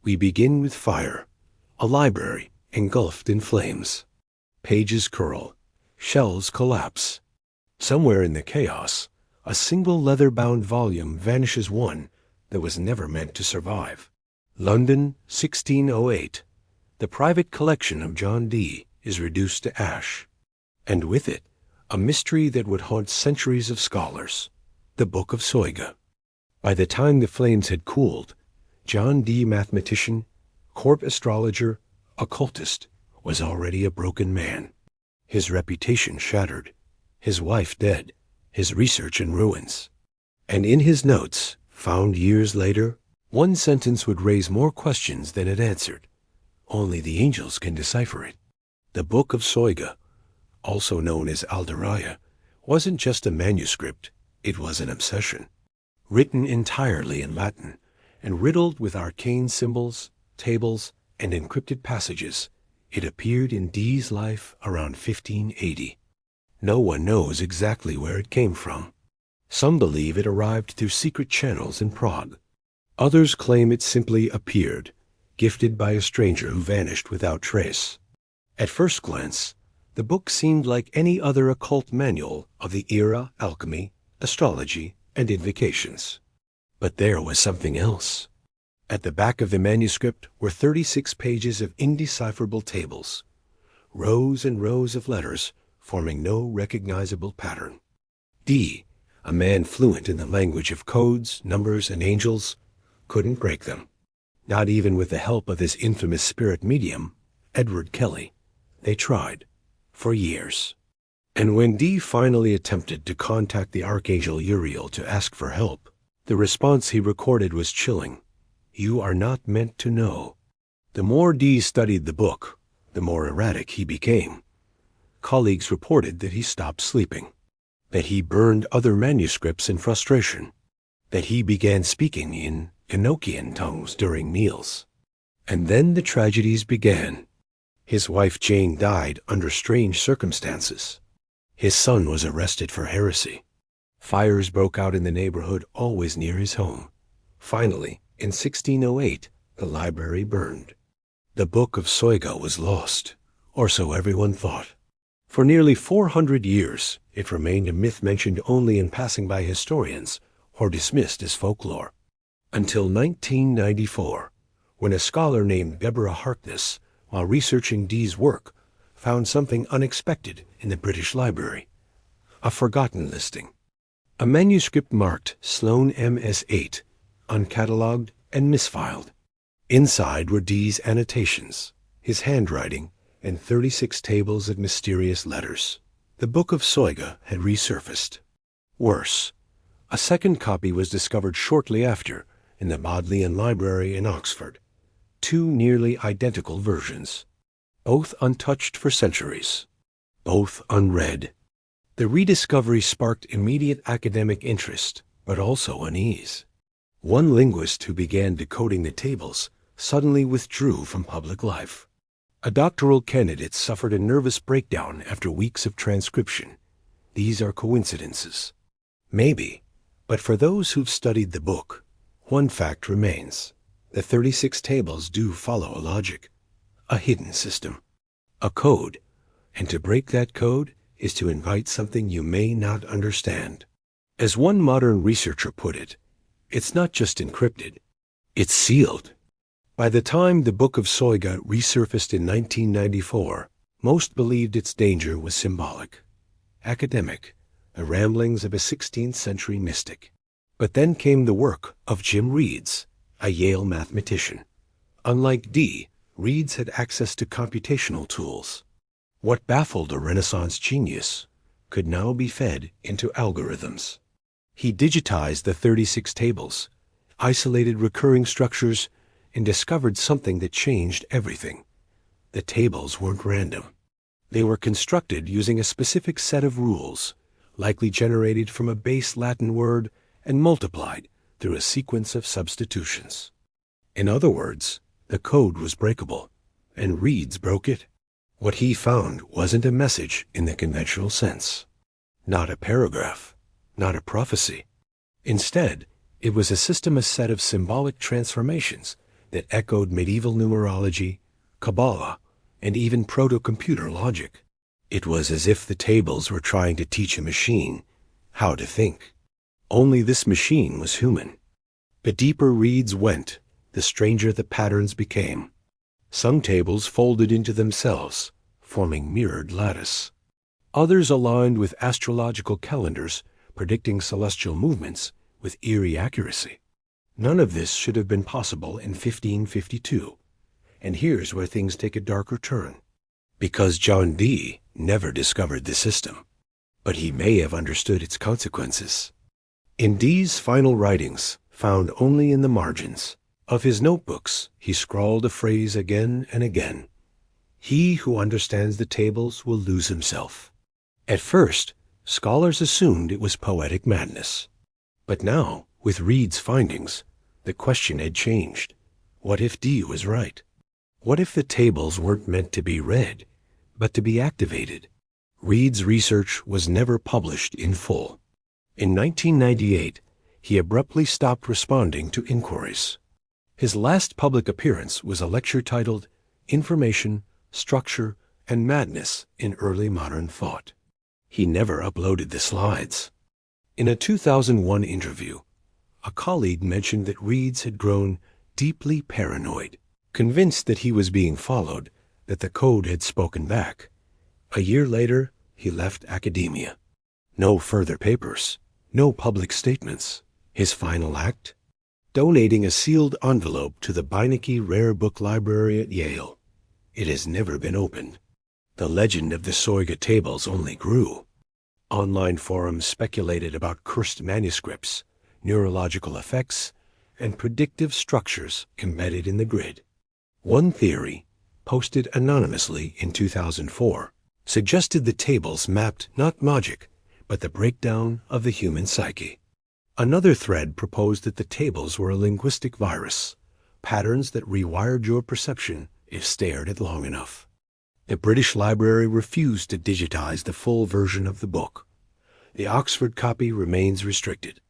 We begin with fire, a library engulfed in flames. Pages curl, shelves collapse. Somewhere in the chaos, a single leather-bound volume vanishes, one that was never meant to survive. London, 1608. The private collection of John Dee is reduced to ash. And with it, a mystery that would haunt centuries of scholars, the Book of Soyga. By the time the flames had cooled, John Dee, mathematician, court astrologer, occultist, was already a broken man. His reputation shattered, his wife dead, his research in ruins. And in his notes, found years later, one sentence would raise more questions than it answered. Only the angels can decipher it. The Book of Soyga, also known as Aldaraya, wasn't just a manuscript, it was an obsession. Written entirely in Latin, and riddled with arcane symbols, tables, and encrypted passages, it appeared in Dee's life around 1580. No one knows exactly where it came from. Some believe it arrived through secret channels in Prague. Others claim it simply appeared, gifted by a stranger who vanished without trace. At first glance, the book seemed like any other occult manual of the era: alchemy, astrology, and invocations. But there was something else. At the back of the manuscript were 36 pages of indecipherable tables, rows and rows of letters forming no recognizable pattern. Dee, a man fluent in the language of codes, numbers, and angels, couldn't break them. Not even with the help of his infamous spirit medium, Edward Kelly. They tried, for years. And when Dee finally attempted to contact the Archangel Uriel to ask for help, the response he recorded was chilling. "You are not meant to know." The more Dee studied the book, the more erratic he became. Colleagues reported that he stopped sleeping, that he burned other manuscripts in frustration, that he began speaking in Enochian tongues during meals. And then the tragedies began. His wife Jane died under strange circumstances. His son was arrested for heresy. Fires broke out in the neighborhood always near his home. Finally, in 1608, the library burned. The Book of Soyga was lost, or so everyone thought. For nearly 400 years, it remained a myth mentioned only in passing by historians or dismissed as folklore. Until 1994, when a scholar named Deborah Harkness, while researching Dee's work, found something unexpected in the British Library. A forgotten listing. A manuscript marked Sloane MS-8, uncatalogued and misfiled. Inside were Dee's annotations, his handwriting, and 36 tables of mysterious letters. The Book of Soyga had resurfaced. Worse, a second copy was discovered shortly after in the Bodleian Library in Oxford. Two nearly identical versions, both untouched for centuries, both unread. The rediscovery sparked immediate academic interest, but also unease. One linguist who began decoding the tables suddenly withdrew from public life. A doctoral candidate suffered a nervous breakdown after weeks of transcription. These are coincidences. Maybe, but for those who've studied the book, one fact remains. The 36 tables do follow a logic, a hidden system, a code, and to break that code is to invite something you may not understand. As one modern researcher put it, it's not just encrypted, it's sealed. By the time the Book of Soyga resurfaced in 1994, most believed its danger was symbolic, academic, the ramblings of a 16th century mystic. But then came the work of Jim Reeds, a Yale mathematician. Unlike Dee, Reeds had access to computational tools. What baffled a Renaissance genius could now be fed into algorithms. He digitized the 36 tables, isolated recurring structures, and discovered something that changed everything. The tables weren't random. They were constructed using a specific set of rules, likely generated from a base Latin word and multiplied through a sequence of substitutions. In other words, the code was breakable, and Reeds broke it. What he found wasn't a message in the conventional sense, not a paragraph, not a prophecy. Instead, it was a system, a set of symbolic transformations that echoed medieval numerology, Kabbalah, and even proto-computer logic. It was as if the tables were trying to teach a machine how to think. Only this machine was human. The deeper reeds went, the stranger the patterns became. Some tables folded into themselves, forming mirrored lattice. Others aligned with astrological calendars, predicting celestial movements with eerie accuracy. None of this should have been possible in 1552. And here's where things take a darker turn. Because John Dee never discovered the system, but he may have understood its consequences. In Dee's final writings, found only in the margins of his notebooks, he scrawled a phrase again and again: "He who understands the tables will lose himself." At first, scholars assumed it was poetic madness. But now, with Reed's findings, the question had changed. What if Dee was right? What if the tables weren't meant to be read, but to be activated? Reed's research was never published in full. In 1998, he abruptly stopped responding to inquiries. His last public appearance was a lecture titled "Information, Structure, and Madness in Early Modern Thought." He never uploaded the slides. In a 2001 interview, a colleague mentioned that Reeds had grown deeply paranoid, convinced that he was being followed, that the code had spoken back. A year later, he left academia. No further papers, no public statements. His final act? Donating a sealed envelope to the Beinecke Rare Book Library at Yale. It has never been opened. The legend of the Soyga tables only grew. Online forums speculated about cursed manuscripts, neurological effects, and predictive structures embedded in the grid. One theory, posted anonymously in 2004, suggested the tables mapped not magic, but the breakdown of the human psyche. Another thread proposed that the tables were a linguistic virus, patterns that rewired your perception if stared at long enough. The British Library refused to digitize the full version of the book. The Oxford copy remains restricted.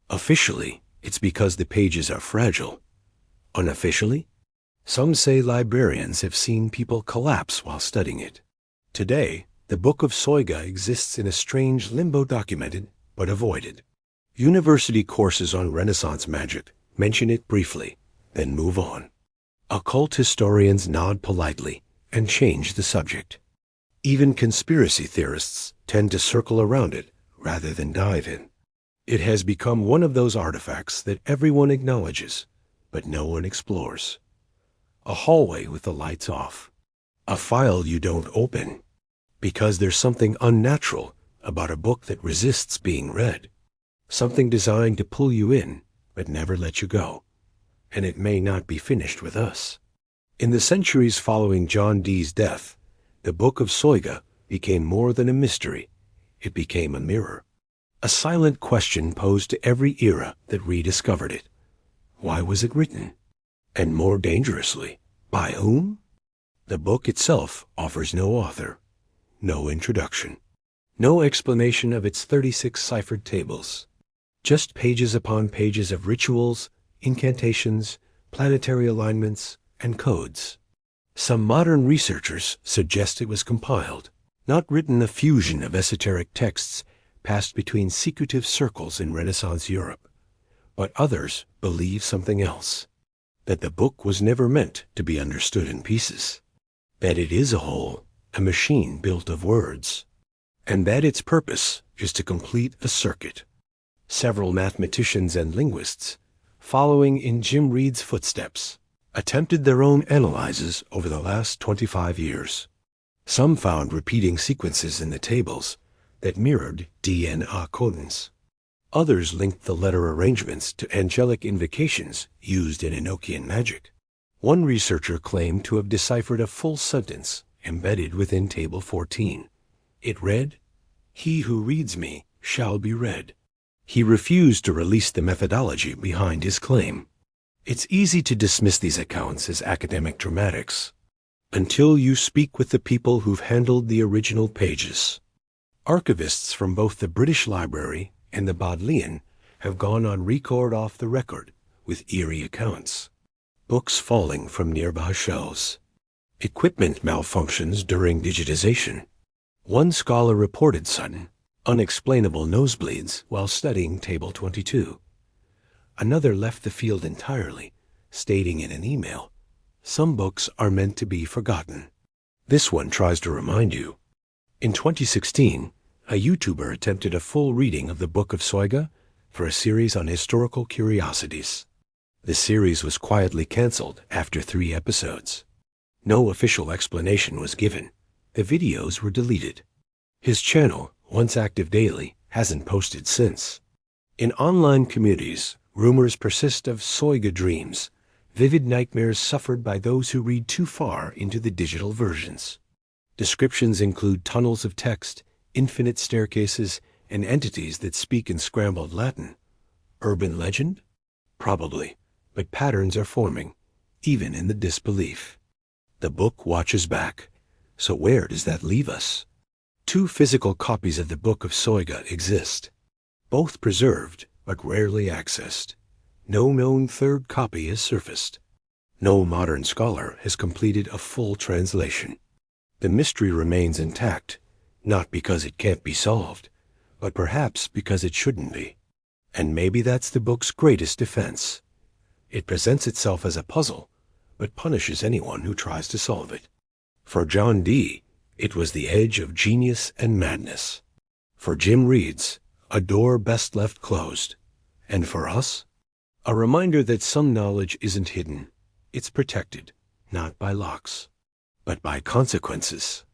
Officially, it's because the pages are fragile. Unofficially, some say librarians have seen people collapse while studying it. Today, the Book of Soyga exists in a strange limbo, documented but avoided. University courses on Renaissance magic mention it briefly, then move on. Occult historians nod politely and change the subject. Even conspiracy theorists tend to circle around it rather than dive in. It has become one of those artifacts that everyone acknowledges, but no one explores. A hallway with the lights off. A file you don't open, because there's something unnatural about a book that resists being read. Something designed to pull you in, but never let you go. And it may not be finished with us. In the centuries following John Dee's death, the Book of Soyga became more than a mystery. It became a mirror. A silent question posed to every era that rediscovered it. Why was it written? And more dangerously, by whom? The book itself offers no author, no introduction, no explanation of its 36 ciphered tables. Just pages upon pages of rituals, incantations, planetary alignments, and codes. Some modern researchers suggest it was compiled, not written, a fusion of esoteric texts passed between secretive circles in Renaissance Europe. But others believe something else, that the book was never meant to be understood in pieces, that it is a whole, a machine built of words, and that its purpose is to complete a circuit. Several mathematicians and linguists, following in Jim Reed's footsteps, attempted their own analyses over the last 25 years. Some found repeating sequences in the tables that mirrored DNA codons. Others linked the letter arrangements to angelic invocations used in Enochian magic. One researcher claimed to have deciphered a full sentence embedded within Table 14. It read, "He who reads me shall be read." He refused to release the methodology behind his claim. It's easy to dismiss these accounts as academic dramatics, until you speak with the people who've handled the original pages. Archivists from both the British Library and the Bodleian have gone on record off the record with eerie accounts. books falling from nearby shelves, equipment malfunctions during digitization. One scholar reported sudden, unexplainable nosebleeds while studying Table 22. Another left the field entirely, stating in an email, "Some books are meant to be forgotten." This one tries to remind you. In 2016, a YouTuber attempted a full reading of the Book of Soyga for a series on historical curiosities. The series was quietly canceled after 3 episodes. No official explanation was given. The videos were deleted. His channel, once active daily, hasn't posted since. In online communities, rumors persist of Soyga dreams, vivid nightmares suffered by those who read too far into the digital versions. Descriptions include tunnels of text, infinite staircases, and entities that speak in scrambled Latin. Urban legend? Probably, but patterns are forming, even in the disbelief. The book watches back. So where does that leave us? 2 physical copies of the Book of Soyga exist, both preserved but rarely accessed. No known third copy has surfaced. No modern scholar has completed a full translation. The mystery remains intact, not because it can't be solved, but perhaps because it shouldn't be. And maybe that's the book's greatest defense. It presents itself as a puzzle, but punishes anyone who tries to solve it. For John Dee, it was the edge of genius and madness. For Jim Reeds, a door best left closed. And for us, a reminder that some knowledge isn't hidden. It's protected, not by locks, but by consequences.